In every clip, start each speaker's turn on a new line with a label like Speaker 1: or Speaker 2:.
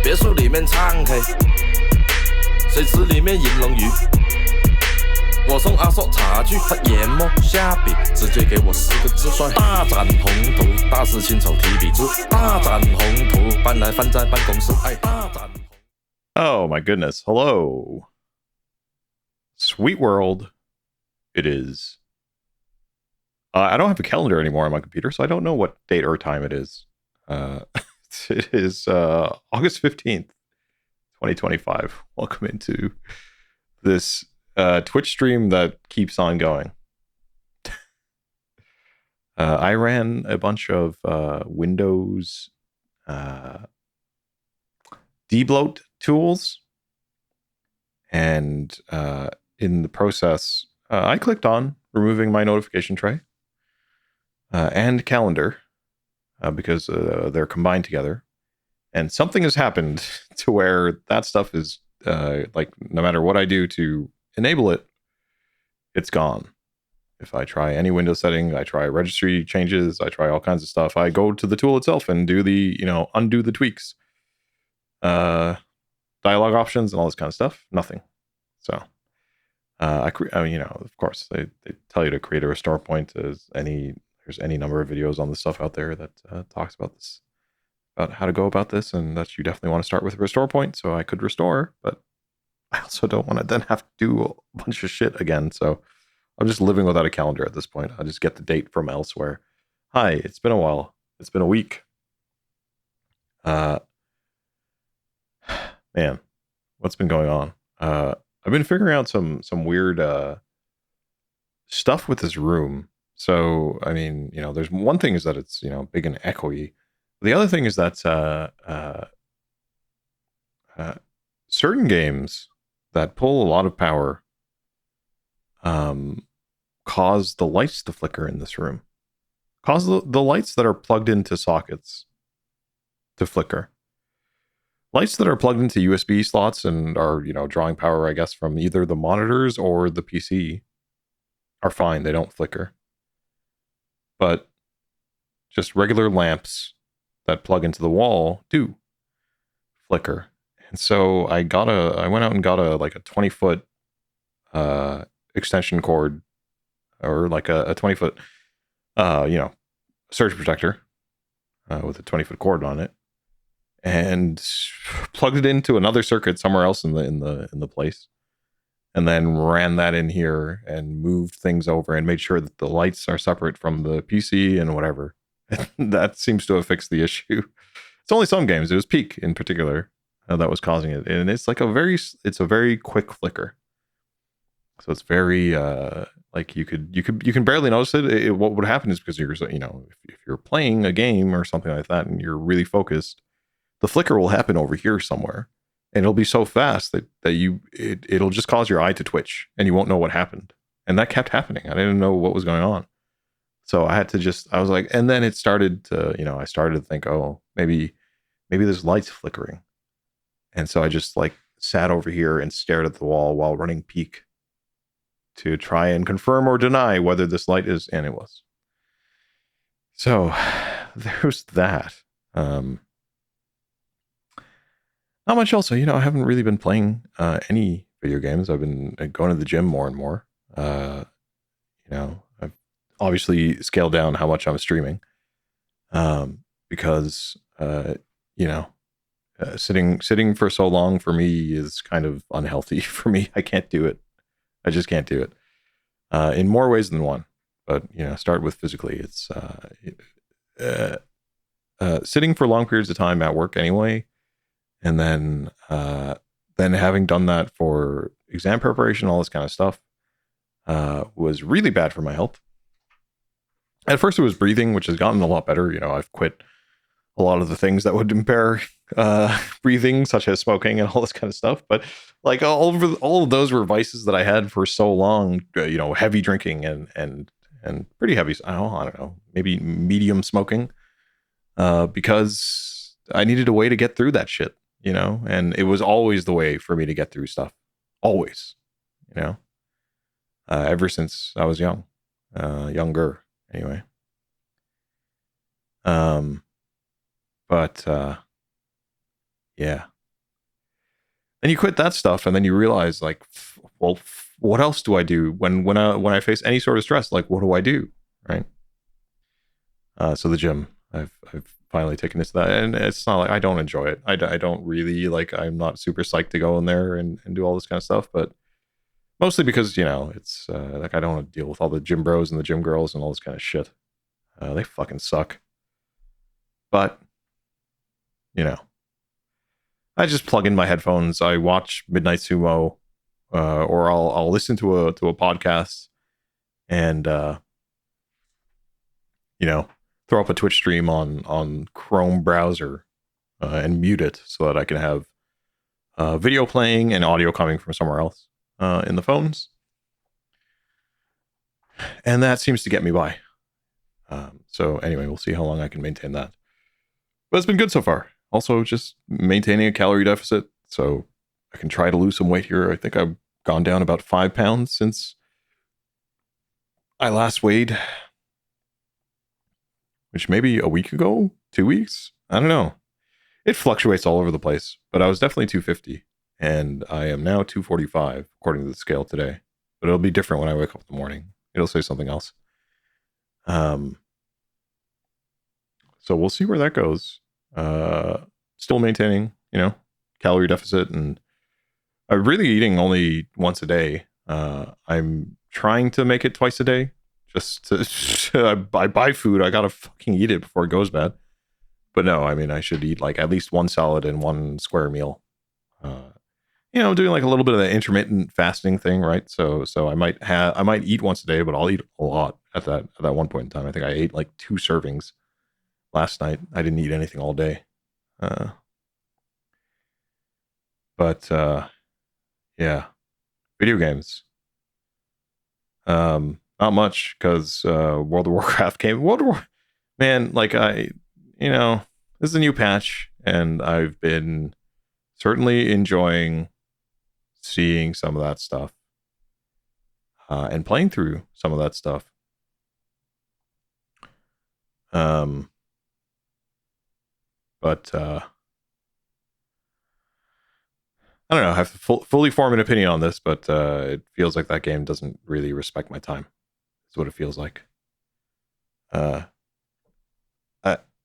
Speaker 1: 别墅里面唱 K， 水池里面饮龙鱼。我送阿硕茶具，他研磨下笔，直接给我4个字：帅。大展宏图，大师亲手提笔字，大展宏图，搬来放在办公室。哎，大展。
Speaker 2: Oh my goodness! Hello, sweet world. It is. I don't have a calendar anymore on my computer, so I don't know what date or time it is. It is August 15th, 2025. Welcome into this Twitch stream that keeps on going. I ran a bunch of Windows debloat tools, and in the process, I clicked on removing my notification tray and calendar. Because they're combined together, and something has happened to where that stuff is like, no matter what I do to enable it, it's gone. If I try any Windows setting, I try registry changes, I try all kinds of stuff. I go to the tool itself and do the, undo the tweaks, dialog options and all this kind of stuff. Nothing. So of course they tell you to create a restore point as there's any number of videos on the stuff out there that talks about this, about how to go about this, and that you definitely want to start with a restore point. So I could restore, but I also don't want to then have to do a bunch of shit again. So I'm just living without a calendar at this point. I'll just get the date from elsewhere. Hi, it's been a while. It's been a week. Man, what's been going on? I've been figuring out some weird stuff with this room. So, I mean, there's one thing is that it's, big and echoey. The other thing is that certain games that pull a lot of power cause the lights to flicker in this room. Cause the lights that are plugged into sockets to flicker. Lights that are plugged into USB slots and are, drawing power, I guess, from either the monitors or the PC are fine. They don't flicker. But just regular lamps that plug into the wall do flicker. And so I went out and got a 20-foot extension cord, or like a 20-foot surge protector with a 20-foot cord on it, and plugged it into another circuit somewhere else in the place. And then ran that in here and moved things over and made sure that the lights are separate from the PC and whatever. That seems to have fixed the issue. It's only some games. It was Peak in particular that was causing it. And it's like it's a very quick flicker. So it's very like you can barely notice it. What would happen is because you're, if you're playing a game or something like that and you're really focused, the flicker will happen over here somewhere. And it'll be so fast that it'll just cause your eye to twitch and you won't know what happened. And that kept happening. I didn't know what was going on. So I had to I was like, and then it started to, I started to think, oh, maybe there's lights flickering. And so I just sat over here and stared at the wall while running Peak to try and confirm or deny whether this light is, and it was. So there's that. Not much else. I haven't really been playing any video games. I've been going to the gym more and more. I've obviously scaled down how much I'm streaming because, sitting for so long for me is kind of unhealthy for me. I can't do it. I just can't do it in more ways than one. But, start with physically. It's sitting for long periods of time at work anyway. And then having done that for exam preparation, all this kind of stuff, was really bad for my health. At first it was breathing, which has gotten a lot better. I've quit a lot of the things that would impair breathing, such as smoking and all this kind of stuff. But like all of those were vices that I had for so long. Heavy drinking and pretty heavy. I don't know, maybe medium smoking, because I needed a way to get through that shit. And it was always the way for me to get through stuff. Always, ever since I was younger anyway. But yeah. Then you quit that stuff, and then you realize, like, well, what else do I do when I face any sort of stress? Like, what do I do, right? So the gym, I've finally taken this to that, and it's not like I don't enjoy it. I don't really like. I'm not super psyched to go in there and do all this kind of stuff, but mostly because it's like I don't want to deal with all the gym bros and the gym girls and all this kind of shit. They fucking suck. But I just plug in my headphones. I watch Midnight Sumo, or I'll listen to a podcast, and throw up a Twitch stream on Chrome browser, and mute it so that I can have video playing and audio coming from somewhere else in the phones, and that seems to get me by. So anyway, we'll see how long I can maintain that. But it's been good so far. Also, just maintaining a calorie deficit, so I can try to lose some weight here. I think I've gone down about 5 pounds since I last weighed, which maybe a week ago, 2 weeks. I don't know. It fluctuates all over the place, but I was definitely 250, and I am now 245 according to the scale today. But it'll be different when I wake up in the morning. It'll say something else. So we'll see where that goes. Still maintaining, calorie deficit, and I'm really eating only once a day. I'm trying to make it twice a day. Just to, I buy food, I gotta fucking eat it before it goes bad. But no, I mean, I should eat like at least one salad and one square meal. Doing like a little bit of the intermittent fasting thing, right? So I might eat once a day, but I'll eat a lot at that one point in time. I think I ate like 2 servings last night. I didn't eat anything all day. But yeah, video games. Not much, because World of Warcraft came. Man, like this is a new patch, and I've been certainly enjoying seeing some of that stuff, and playing through some of that stuff. But I don't know. I have to fully form an opinion on this, but it feels like that game doesn't really respect my time. That's what it feels like.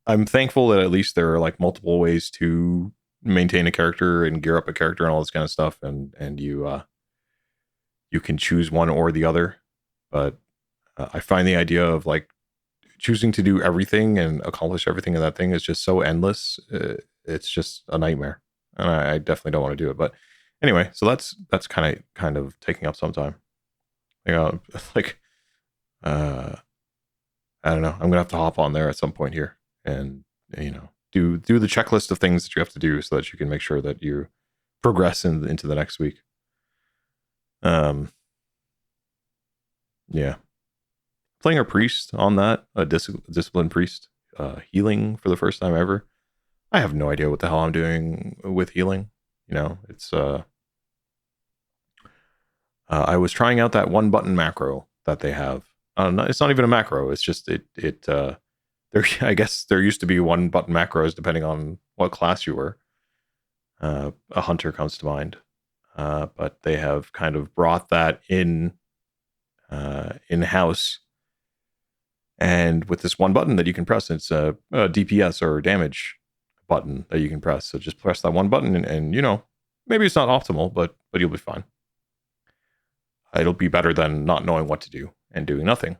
Speaker 2: I'm thankful that at least there are like multiple ways to maintain a character and gear up a character and all this kind of stuff, and you can choose one or the other. But I find the idea of like choosing to do everything and accomplish everything in that thing is just so endless. It's just a nightmare, and I definitely don't want to do it. But anyway, so that's kind of taking up some time. Like I don't know. I'm gonna have to hop on there at some point here and do the checklist of things that you have to do so that you can make sure that you progress into the next week. Yeah. Playing a priest on that, a disciplined priest, healing for the first time ever. I have no idea what the hell I'm doing with healing. It's I was trying out that 1-button macro that they have. It's not even a macro. It's just there. I guess there used to be 1-button macros depending on what class you were. A hunter comes to mind, but they have kind of brought that in house. And with this one button that you can press, it's a DPS or damage button that you can press. So just press that one button, and maybe it's not optimal, but you'll be fine. It'll be better than not knowing what to do and doing nothing.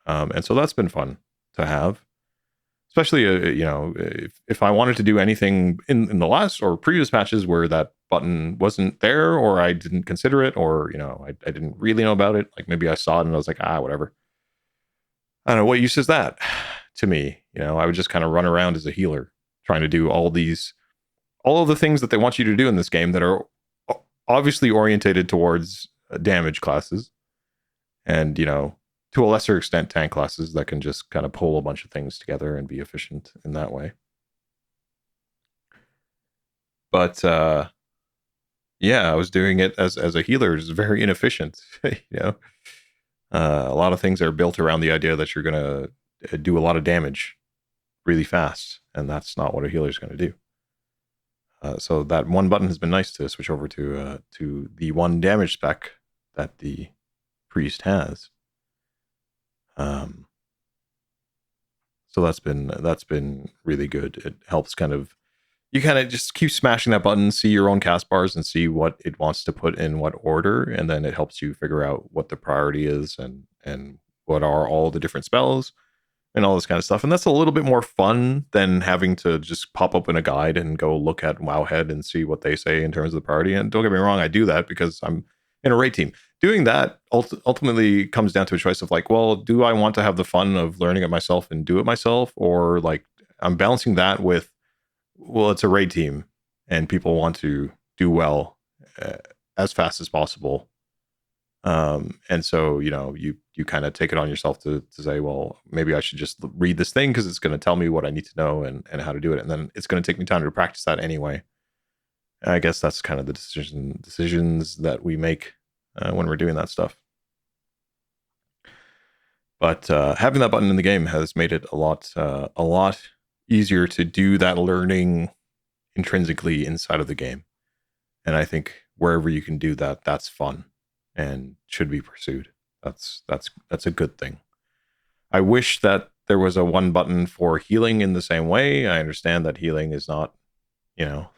Speaker 2: And so that's been fun to have, especially if I wanted to do anything in the last or previous patches where that button wasn't there, or I didn't consider it, or I didn't really know about it. Like maybe I saw it and I was like, whatever. I don't know, what use is that to me? You know, I would just kind of run around as a healer, trying to do all of the things that they want you to do in this game that are obviously orientated towards damage classes, and, you know, to a lesser extent, tank classes that can just kind of pull a bunch of things together and be efficient in that way. But yeah, I was doing it as a healer. It's very inefficient. You know, a lot of things are built around the idea that you're going to do a lot of damage really fast, and that's not what a healer is going to do. So that one button has been nice to switch over to the one damage spec that the priest has. So that's been really good. It helps you kind of just keep smashing that button, see your own cast bars, and see what it wants to put in what order, and then it helps you figure out what the priority is and what are all the different spells and all this kind of stuff. And that's a little bit more fun than having to just pop open a guide and go look at Wowhead and see what they say in terms of the priority. And don't get me wrong, I do that because I'm in a raid team. Doing that ultimately comes down to a choice of like, well, do I want to have the fun of learning it myself and do it myself? Or like, I'm balancing that with, well, it's a raid team and people want to do well as fast as possible. And so, you know, you kind of take it on yourself to say, well, maybe I should just read this thing because it's going to tell me what I need to know and how to do it. And then it's going to take me time to practice that anyway. And I guess that's kind of the decisions that we make when we're doing that stuff. But having that button in the game has made it a lot easier to do that learning intrinsically inside of the game. And I think wherever you can do that, that's fun and should be pursued. That's a good thing. I wish that there was a one button for healing in the same way. I understand that healing is not, you know,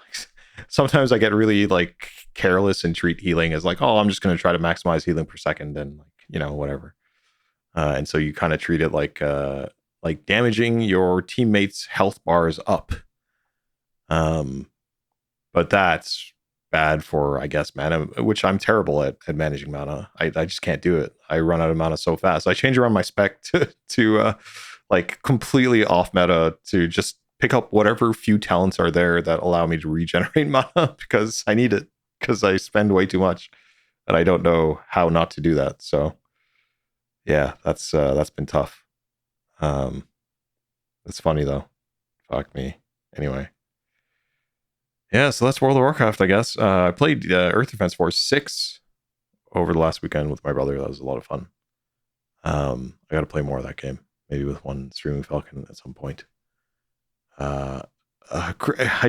Speaker 2: sometimes I get really like careless and treat healing as like, oh, I'm just going to try to maximize healing per second and like, you know, whatever. And so you kind of treat it like damaging your teammates' health bars up. But that's bad for, I guess, mana, which I'm terrible at managing mana. I just can't do it. I run out of mana so fast. I change around my spec to like completely off meta to just pick up whatever few talents are there that allow me to regenerate mana because I need it, because I spend way too much and I don't know how not to do that. So yeah, that's been tough. It's funny though. Fuck me. Anyway. Yeah, so that's World of Warcraft, I guess. I played Earth Defense Force 6 over the last weekend with my brother. That was a lot of fun. I got to play more of that game, maybe with one streaming Falcon at some point. I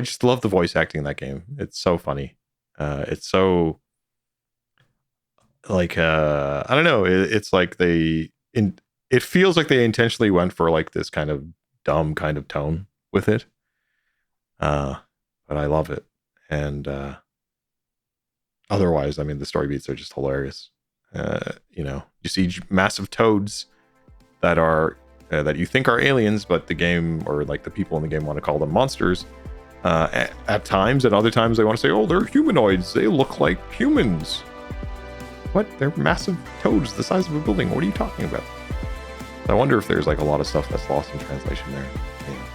Speaker 2: just love the voice acting in that game. It's so funny. It's so like I don't know. It's like it feels like they intentionally went for like this kind of dumb kind of tone with it. But I love it. And otherwise, I mean, the story beats are just hilarious. You know, you see massive toads that are that you think are aliens, but the game, or like the people in the game, want to call them monsters at times. And other times they want to say, oh, they're humanoids. They look like humans. What? They're massive toads the size of a building. What are you talking about? I wonder if there's like a lot of stuff that's lost in translation there. Yeah.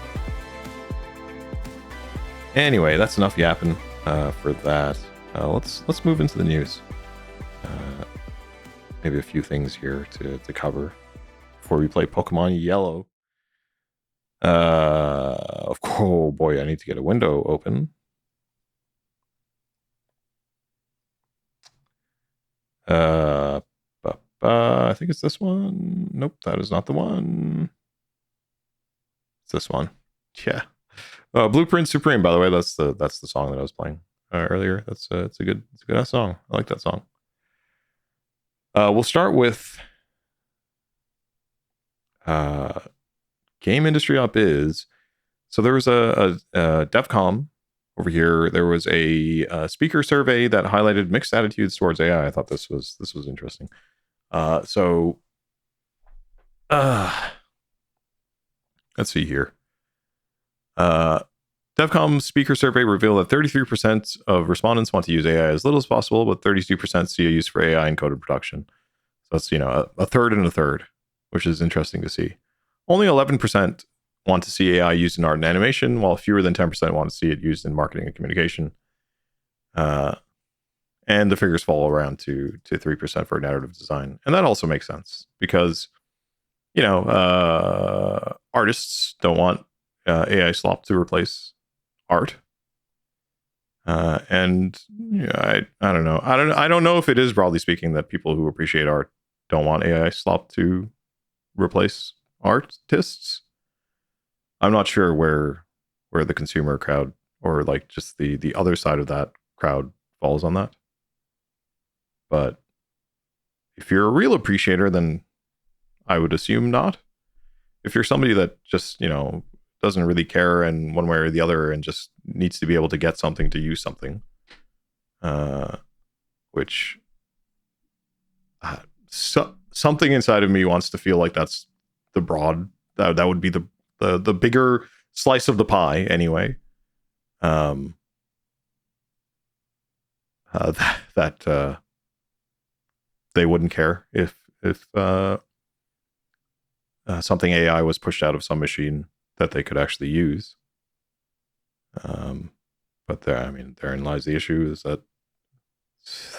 Speaker 2: Anyway, that's enough yapping for that. Let's move into the news. Maybe a few things here to cover before we play Pokemon Yellow. Oh boy, I need to get a window open. I think it's this one. Nope, that is not the one. It's this one. Yeah. Blueprint Supreme, by the way, that's the song that I was playing earlier. It's a good song. I like that song. We'll start with Game Industry Up is. So there was a Devcom over here. There was a speaker survey that highlighted mixed attitudes towards AI. I thought this was interesting. Let's see here. Devcom speaker survey revealed that 33% of respondents want to use AI as little as possible, but 32% see a use for AI in coded production. So that's, you know, a third and a third, which is interesting to see. Only 11% want to see AI used in art and animation, while fewer than 10% want to see it used in marketing and communication. And the figures fall around to 3% for narrative design. And that also makes sense because, artists don't want AI slop to replace art. And I don't know. I don't know if it is, broadly speaking, that people who appreciate art don't want AI slop to replace artists. I'm not sure where the consumer crowd or like just the other side of that crowd falls on that. But if you're a real appreciator, then I would assume not. If you're somebody that just, doesn't really care in one way or the other and just needs to be able to get something to use something, which something inside of me wants to feel like that's the broad, that would be the bigger slice of the pie anyway. That they wouldn't care if something AI was pushed out of some machine that they could actually use. But therein lies the issue, is that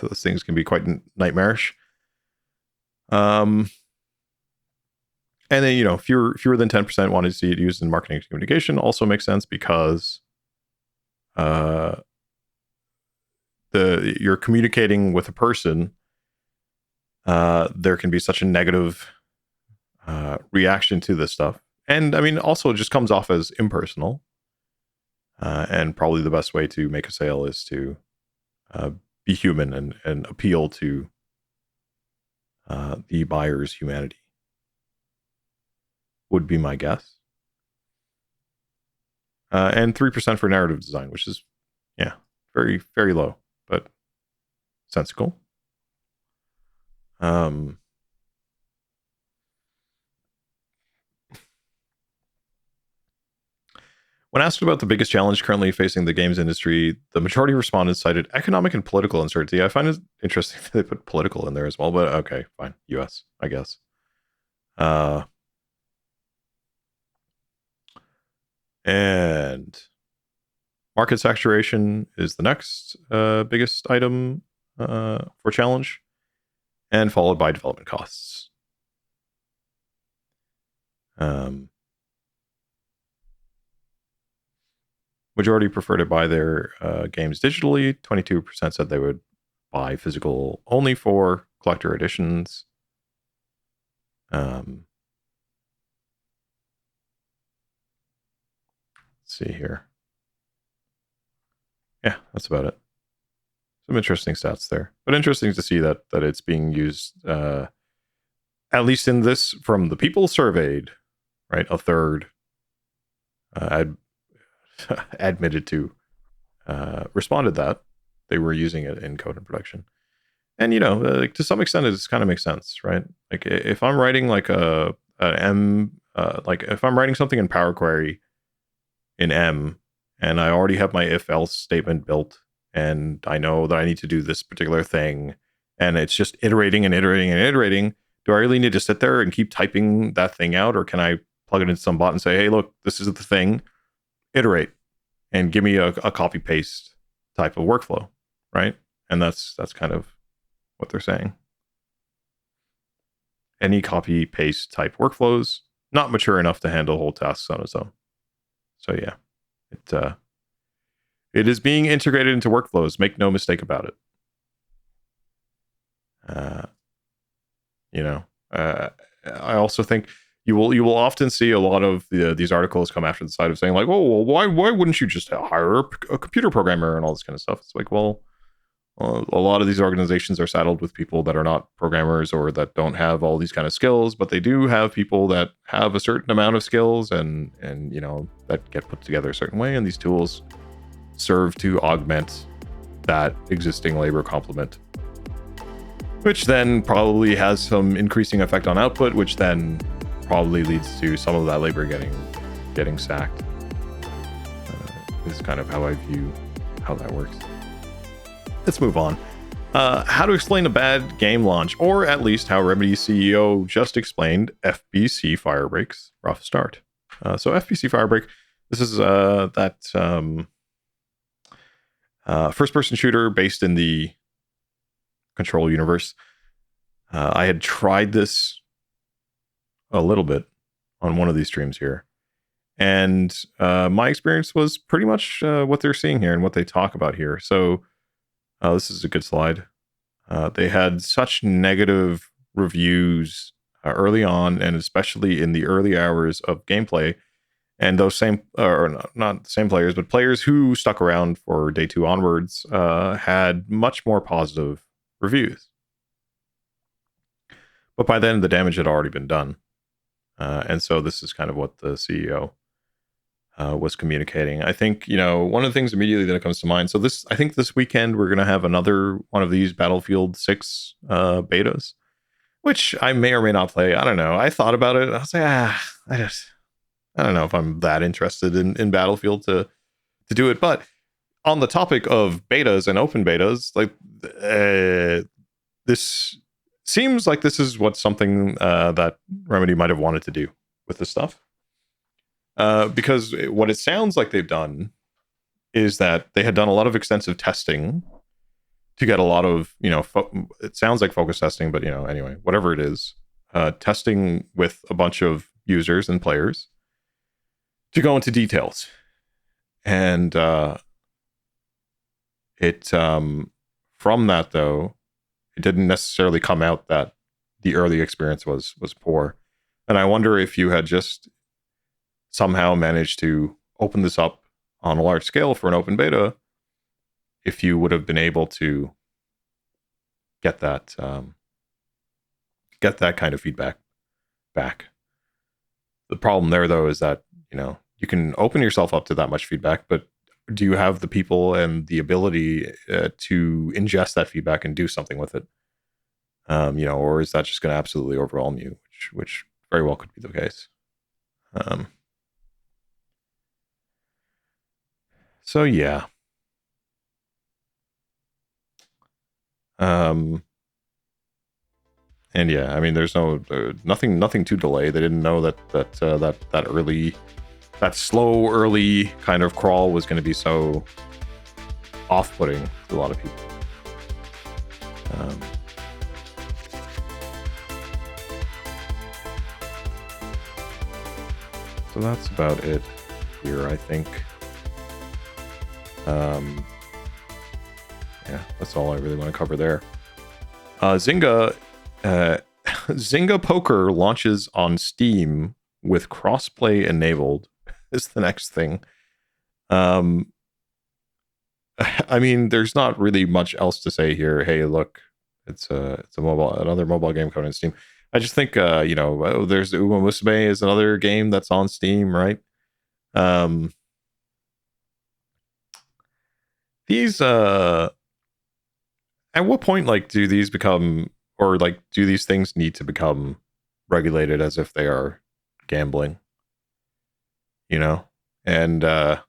Speaker 2: those things can be quite nightmarish. And then, fewer than 10% wanted to see it used in marketing and communication also makes sense because you're communicating with a person. There can be such a negative reaction to this stuff. And also it just comes off as impersonal. And probably the best way to make a sale is to be human and appeal to the buyer's humanity, would be my guess. And 3% for narrative design, which is, very, very low, but sensible. When asked about the biggest challenge currently facing the games industry, the majority of respondents cited economic and political uncertainty. I find it interesting that they put political in there as well, but okay, fine. US, I guess. And market saturation is the next biggest item for challenge, and followed by development costs. Majority prefer to buy their games digitally. 22% said they would buy physical only for collector editions. Let's see here. Yeah, that's about it. Some interesting stats there, but interesting to see that it's being used, at least in this, from the people surveyed, right? A third admitted to, responded that they were using it in code and production. And like, to some extent, it kind of makes sense, right? Like if I'm writing like if I'm writing something in Power Query in M, and I already have my if-else statement built, and I know that I need to do this particular thing, and it's just iterating and iterating and iterating, do I really need to sit there and keep typing that thing out, or can I plug it into some bot and say, hey, look, this is the thing, iterate, and give me a copy-paste type of workflow, right? And that's kind of what they're saying. Any copy-paste type workflows, not mature enough to handle whole tasks on its own. So yeah, it is being integrated into workflows. Make no mistake about it. I also think you will often see a lot of these articles come after the side of saying like, oh, well, why wouldn't you just hire a computer programmer and all this kind of stuff? It's like, well, a lot of these organizations are saddled with people that are not programmers or that don't have all these kind of skills, but they do have people that have a certain amount of skills and that get put together a certain way, and these tools serve to augment that existing labor complement, which then probably has some increasing effect on output, which then probably leads to some of that labor getting sacked. This is kind of how I view how that works. Let's move on. How to explain a bad game launch, or at least how Remedy CEO just explained FBC Firebreak's rough start. So FPC Firebreak, this is that first-person shooter based in the Control universe. I had tried this a little bit on one of these streams here, and my experience was pretty much what they're seeing here and what they talk about here. So this is a good slide. They had such negative reviews early on, and especially in the early hours of gameplay. And those same, or not the same players, but players who stuck around for day 2 onwards had much more positive reviews. But by then, the damage had already been done. And so this is kind of what the CEO was communicating. I think, one of the things immediately that comes to mind. So I think this weekend we're going to have another one of these Battlefield 6 betas, which I may or may not play. I don't know. I thought about it. I was like, I don't know if I'm that interested in Battlefield to do it. But on the topic of betas and open betas, like this seems like this is something that Remedy might have wanted to do with this stuff. Because what it sounds like they've done is that they had done a lot of extensive testing to get a lot of, it sounds like focus testing, but, anyway, whatever it is, testing with a bunch of users and players to go into details. And from that, though, it didn't necessarily come out that the early experience was poor. And I wonder if you had just somehow managed to open this up on a large scale for an open beta, if you would have been able to get that kind of feedback back. The problem there, though, is that you can open yourself up to that much feedback, but do you have the people and the ability to ingest that feedback and do something with it? Or is that just going to absolutely overwhelm you, which very well could be the case. So yeah. And yeah, I mean, there's nothing to delay. They didn't know that slow early kind of crawl was going to be so off-putting to a lot of people. So that's about it here, I think. Yeah, that's all I really want to cover there. Zynga Poker launches on Steam with crossplay enabled is the next thing. I mean, there's not really much else to say here. Hey, look, it's another mobile game coming on Steam. I just think there's Uma Musume is another game that's on Steam, right? These at what point do these become, or do these things need to become regulated as if they are gambling? And I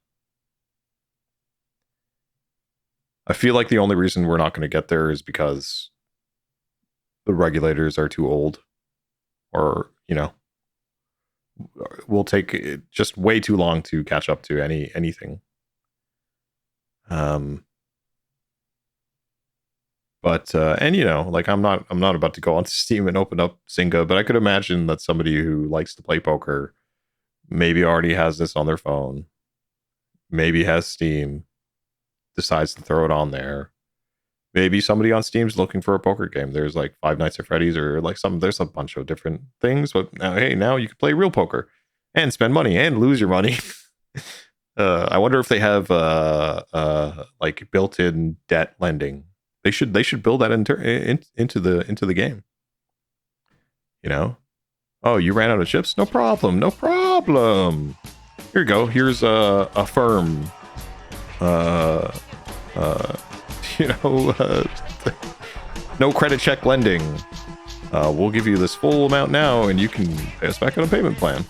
Speaker 2: feel like the only reason we're not going to get there is because the regulators are too old, or will take just way too long to catch up to anything. But I'm not about to go onto Steam and open up Zynga, but I could imagine that somebody who likes to play poker maybe already has this on their phone, maybe has Steam, decides to throw it on there. Maybe somebody on Steam's looking for a poker game. There's like Five Nights at Freddy's or there's a bunch of different things, but now you can play real poker and spend money and lose your money. I wonder if they have built-in debt lending. They should build that into the game. Oh, you ran out of chips? No problem. Here you go. Here's a firm. No credit check lending. We'll give you this full amount now, and you can pay us back on a payment plan.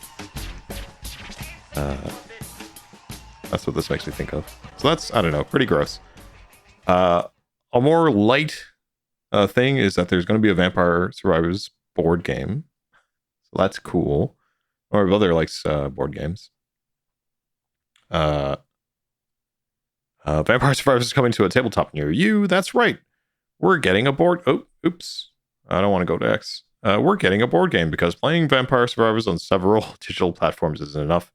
Speaker 2: That's what this makes me think of. So that's, I don't know, pretty gross. A more light thing is that there's going to be a Vampire Survivors board game. So that's cool. Or my brother likes board games. Vampire Survivors is coming to a tabletop near you. That's right. We're getting a board. Oh, oops. I don't want to go to X. We're getting a board game because playing Vampire Survivors on several digital platforms isn't enough.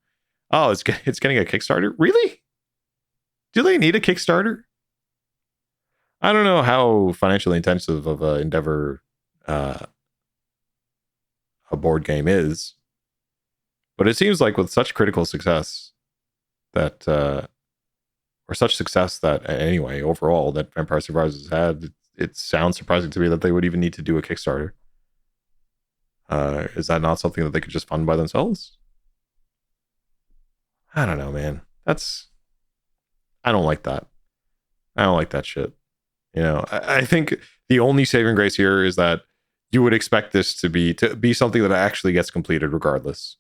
Speaker 2: Oh, it's getting a Kickstarter? Really? Do they need a Kickstarter? I don't know how financially intensive of an endeavor a board game is, but it seems like with such critical success that, or such success that anyway, overall, that Vampire Survivors has had, it sounds surprising to me that they would even need to do a Kickstarter. Is that not something that they could just fund by themselves? I don't know, man. I don't like that. I don't like that shit. You know, I think the only saving grace here is that you would expect this to be something that actually gets completed regardless.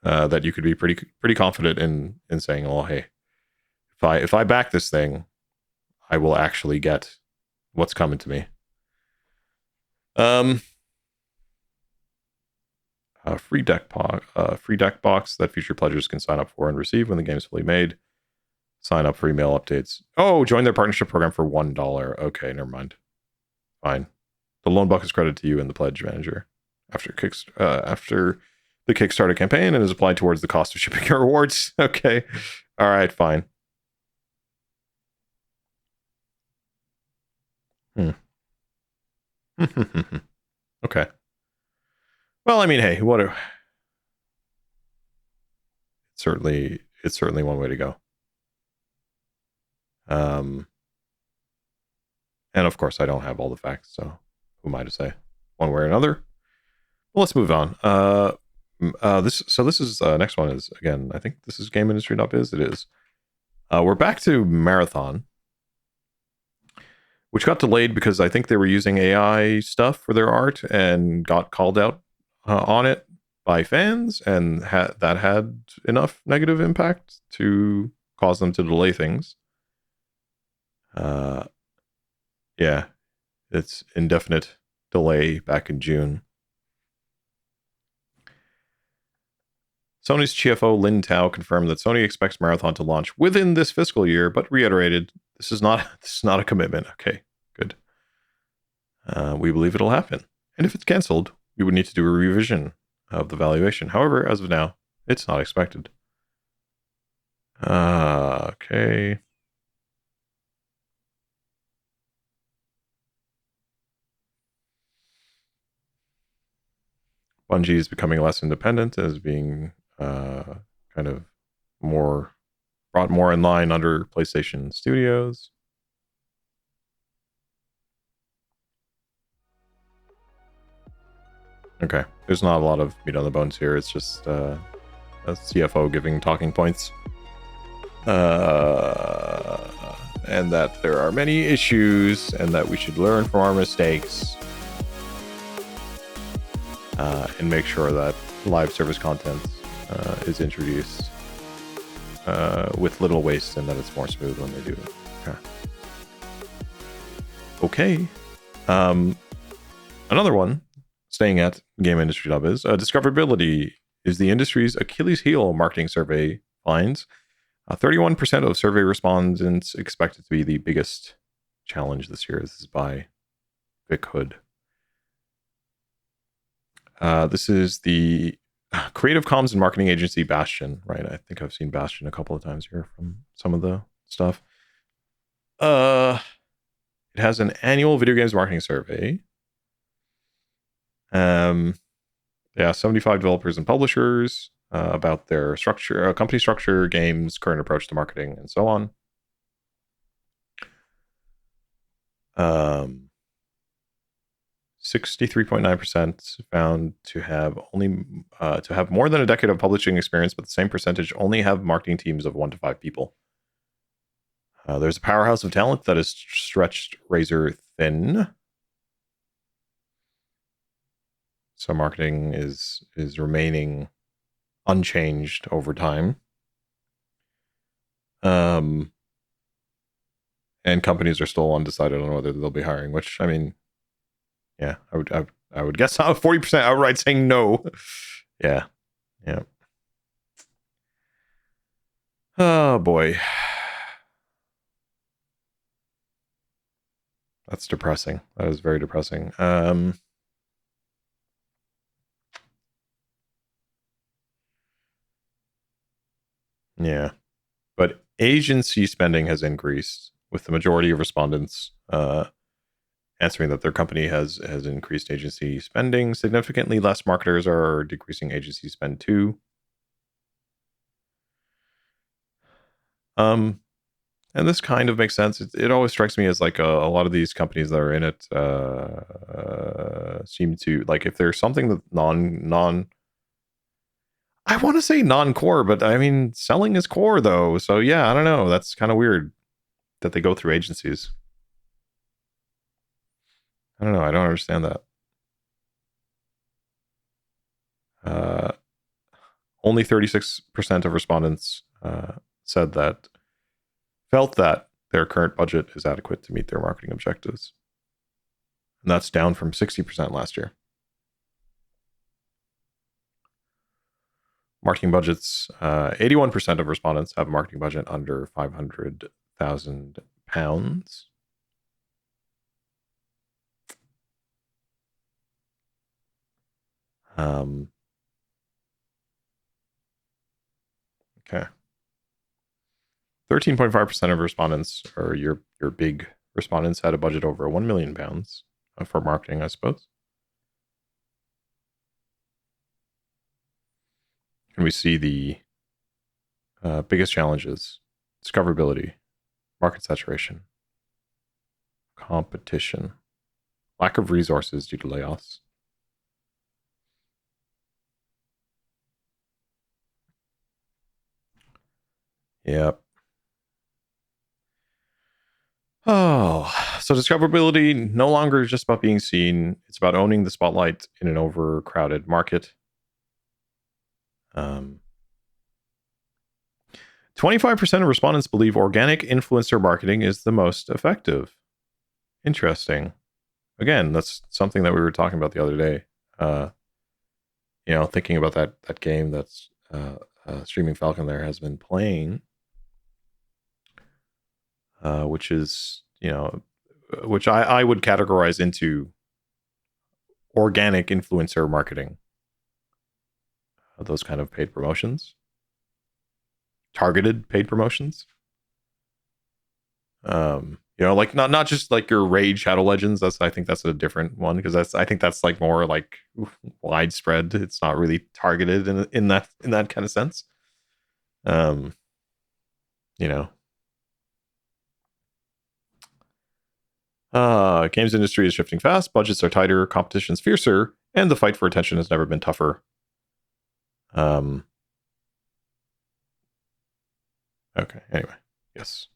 Speaker 2: That you could be pretty confident in saying, "Oh, hey, if I back this thing, I will actually get what's coming to me." Free deck box that future pledgers can sign up for and receive when the game is fully made. Sign up for email updates. Oh, join their partnership program for $1. Okay, never mind. Fine. The loan buck is credited to you and the pledge manager after the Kickstarter campaign and is applied towards the cost of shipping your rewards. Okay. All right, fine. Okay. Well, I mean, hey, it's certainly one way to go. And of course, I don't have all the facts, so who am I to say one way or another? Well, let's move on. This is next one is, again, I think this is GameIndustry.biz. It is. We're back to Marathon, which got delayed because I think they were using AI stuff for their art and got called out on it by fans, and that had enough negative impact to cause them to delay things. Yeah, it's indefinite delay back in June. Sony's CFO Lin Tao confirmed that Sony expects Marathon to launch within this fiscal year, but reiterated this is not a commitment. Okay, good. We believe it'll happen, and if it's canceled, we would need to do a revision of the valuation. However, as of now, it's not expected. Okay. Bungie is becoming less independent as being kind of brought more in line under PlayStation Studios. Okay, there's not a lot of meat on the bones here. It's just a CFO giving talking points. And that there are many issues and that we should learn from our mistakes. And make sure that live service content is introduced with little waste and that it's more smooth when they do it. Okay. Another one, staying at GameIndustry.biz, discoverability is the industry's Achilles heel, marketing survey finds. 31% of survey respondents expect it to be the biggest challenge this year. This is by Vic Hood. This is the creative comms and marketing agency Bastion, right? I think I've seen Bastion a couple of times here from some of the stuff. It has an annual video games marketing survey. 75 developers and publishers about their structure, company structure, games, current approach to marketing, and so on. 63.9% found to have more than a decade of publishing experience, but the same percentage only have marketing teams of 1 to 5 people. There's a powerhouse of talent that is stretched razor thin. So marketing is remaining unchanged over time. And companies are still undecided on whether they'll be hiring, which, I mean, yeah, I would guess 40% outright saying no. Yeah. Oh boy. That's depressing. That is very depressing. Yeah. But agency spending has increased, with the majority of respondents answering that their company has increased agency spending significantly. Less marketers are decreasing agency spend too. And this kind of makes sense. It always strikes me as like a lot of these companies that are in it seem to, like, if there's something that non I want to say non-core, but I mean selling is core though. So yeah, I don't know. That's kind of weird that they go through agencies. I don't know. I don't understand that. Only 36% of respondents felt that their current budget is adequate to meet their marketing objectives. And that's down from 60% last year. Marketing budgets, 81% of respondents have a marketing budget under £500,000. Okay. 13.5% of respondents, or your big respondents, had a budget over £1 million for marketing, I suppose. And we see the biggest challenges: discoverability, market saturation, competition, lack of resources due to layoffs. Yep. Oh, so discoverability no longer is just about being seen. It's about owning the spotlight in an overcrowded market. 25% of respondents believe organic influencer marketing is the most effective. Interesting. Again, that's something that we were talking about the other day. Thinking about that game that's Streaming Falcon there has been playing, which is, which I would categorize into organic influencer marketing. Those kind of paid promotions, targeted paid promotions. Like not just like your Raid Shadow Legends. I think that's a different one, because I think that's like more like widespread. It's not really targeted in that kind of sense. Games industry is shifting fast. Budgets are tighter. Competition's fiercer, and the fight for attention has never been tougher. Okay. Anyway, yes.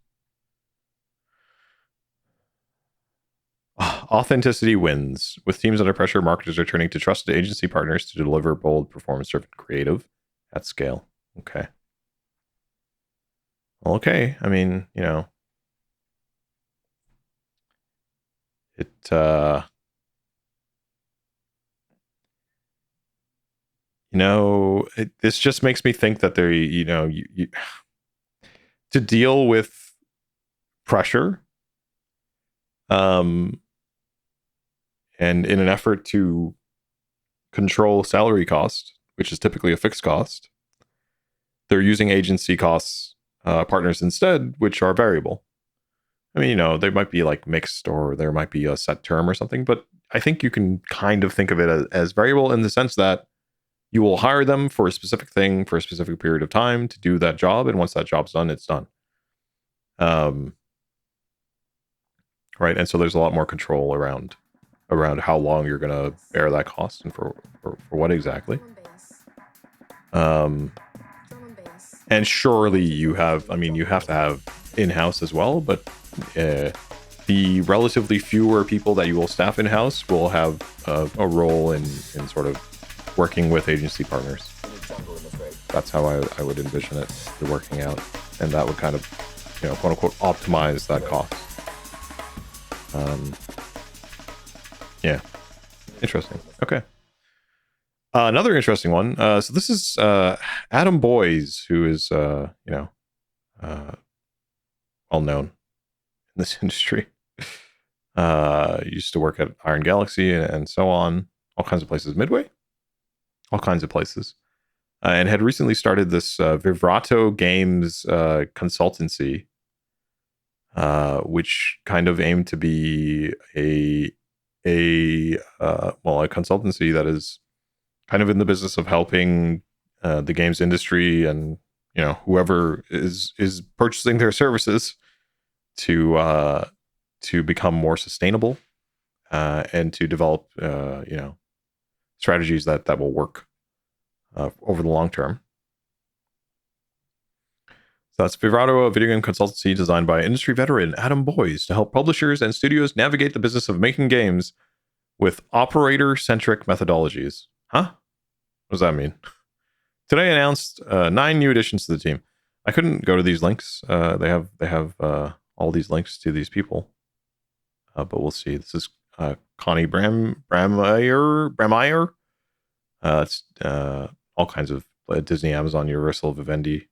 Speaker 2: Authenticity wins. With teams under pressure, marketers are turning to trusted agency partners to deliver bold, performance-driven creative at scale. Okay. Okay. I mean, this just makes me think that there, you to deal with pressure, and in an effort to control salary cost, which is typically a fixed cost, they're using agency costs partners instead, which are variable. I mean, they might be like mixed, or there might be a set term or something, but I think you can kind of think of it as variable, in the sense that you will hire them for a specific thing for a specific period of time to do that job, and once that job's done, it's done. Right, and so there's a lot more control around how long you're going to bear that cost, and for what exactly. And surely you have to have in-house as well, but the relatively fewer people that you will staff in-house will have a role in sort of working with agency partners. That's how I would envision it working out, and that would kind of, quote unquote, optimize that cost. Yeah, interesting. Okay. Another interesting one. So this is Adam Boyes, who is well known in this industry. Used to work at Iron Galaxy and so on, all kinds of places. Midway, all kinds of places, and had recently started this Vivrato Games consultancy, which kind of aimed to be a consultancy that is kind of in the business of helping the games industry and whoever is purchasing their services to become more sustainable and to develop strategies that will work over the long term. So that's Vivrato, a video game consultancy designed by industry veteran Adam Boyes to help publishers and studios navigate the business of making games with operator-centric methodologies. Huh? What does that mean? Today announced 9 new additions to the team. I couldn't go to these links. They have all these links to these people, but we'll see. This is Connie Brammeyer. It's all kinds of Disney, Amazon, Universal, Vivendi.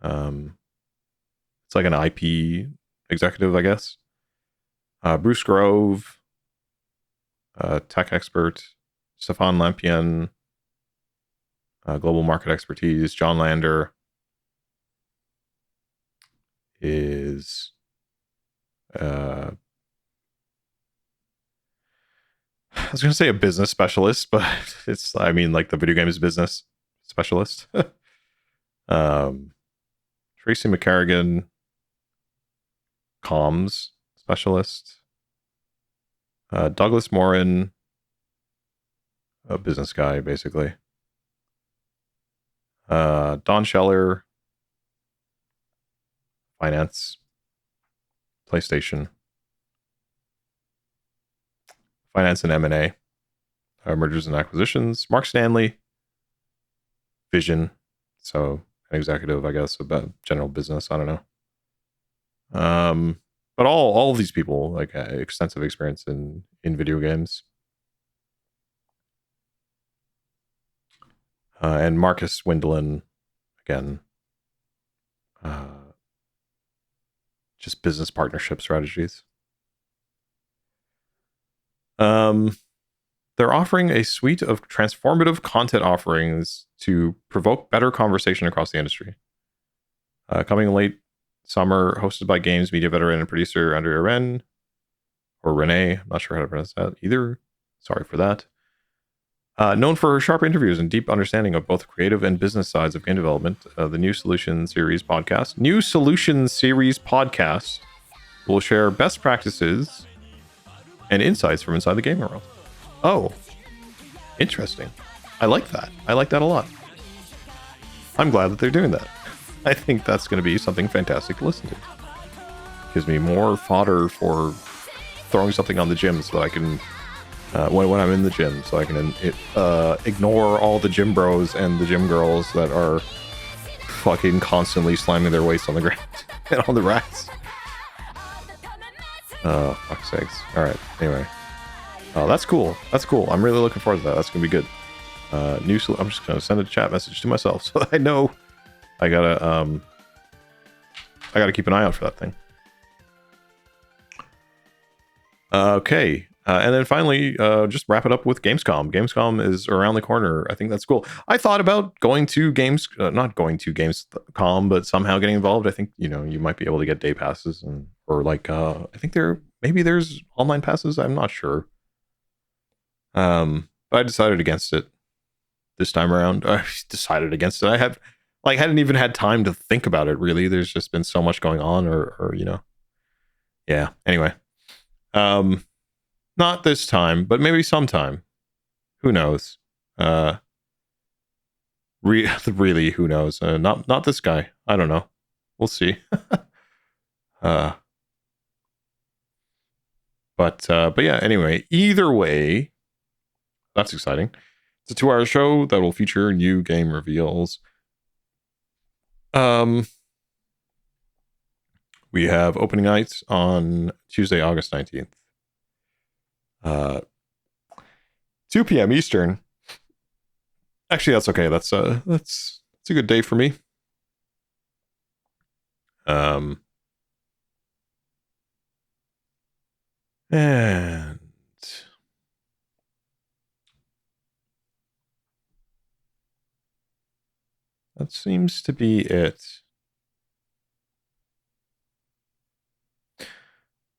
Speaker 2: It's like an IP executive, I guess. Bruce Grove, tech expert. Stefan Lampion, global market expertise. John Lander is I was going to say a business specialist, but like the video games business specialist. Tracy McCarrigan, comms specialist. Douglas Morin, a business guy, basically. Don Scheller, finance, PlayStation. Finance and M&A, mergers and acquisitions. Mark Stanley, vision. So an executive, I guess, about general business. I don't know. But all of these people like extensive experience in video games. And Marcus Windlin, again, just business partnership strategies. They're offering a suite of transformative content offerings to provoke better conversation across the industry. Coming late summer, hosted by games media veteran and producer Andrea Ren, or Renee, I'm not sure how to pronounce that either. Sorry for that. Known for her sharp interviews and deep understanding of both creative and business sides of game development, the New Solutions Series podcast will share best practices and insights from inside the gaming world. Oh, interesting. I like that. I like that a lot. I'm glad that they're doing that. I think that's going to be something fantastic to listen to. Gives me more fodder for throwing something on the gym so that I can, when I'm in the gym, so I can ignore all the gym bros and the gym girls that are fucking constantly slamming their weights on the ground and on the racks. Oh, fuck's sakes. All right. Anyway. Oh, that's cool. That's cool. I'm really looking forward to that. That's going to be good. I'm just going to send a chat message to myself so that I know I gotta keep an eye out for that thing. Okay. And then finally, just wrap it up with Gamescom. Gamescom is around the corner. I think that's cool. I thought about going to not going to Gamescom, but somehow getting involved. I think, you might be able to get day passes or I think there's online passes. I'm not sure. But I decided against it this time around. I decided against it. I hadn't even had time to think about it, really. There's just been so much going on or yeah. Anyway, not this time, but maybe sometime. Who knows? Really, who knows? Not this guy. I don't know. We'll see. But yeah, anyway, either way, that's exciting. It's a 2-hour show that will feature new game reveals. We have opening nights on Tuesday, August 19th. 2 p.m. Eastern. Actually, that's okay. That's a good day for me. And that seems to be it.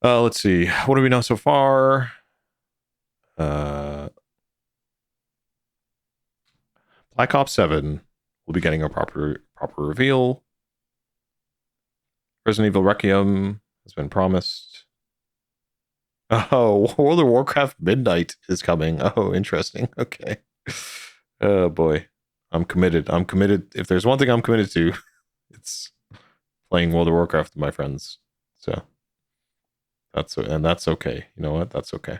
Speaker 2: Let's see. What do we know so far? Black Ops 7 will be getting a proper reveal. Resident Evil Requiem has been promised. Oh, World of Warcraft Midnight is coming. Oh, interesting. Okay. Oh boy. I'm committed. If there's one thing I'm committed to, it's playing World of Warcraft with my friends. So that's okay. You know what? That's okay.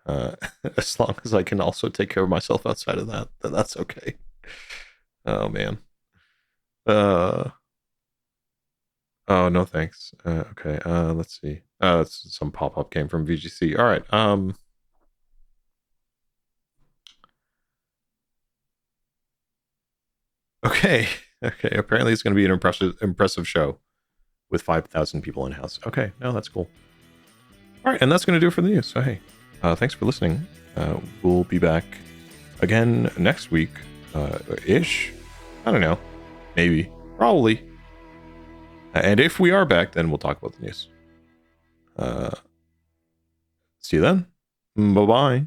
Speaker 2: As long as I can also take care of myself outside of that, then that's okay. Oh man. Oh no, thanks. Okay. Let's see. Some pop-up came from VGC. All right. Okay. Okay. Apparently, it's going to be an impressive show with 5,000 people in house. Okay. No, that's cool. All right, and that's going to do it for the news. So hey, thanks for listening. We'll be back again next week, ish. I don't know. Maybe. Probably. And if we are back, then we'll talk about the news. See you then. Bye-bye.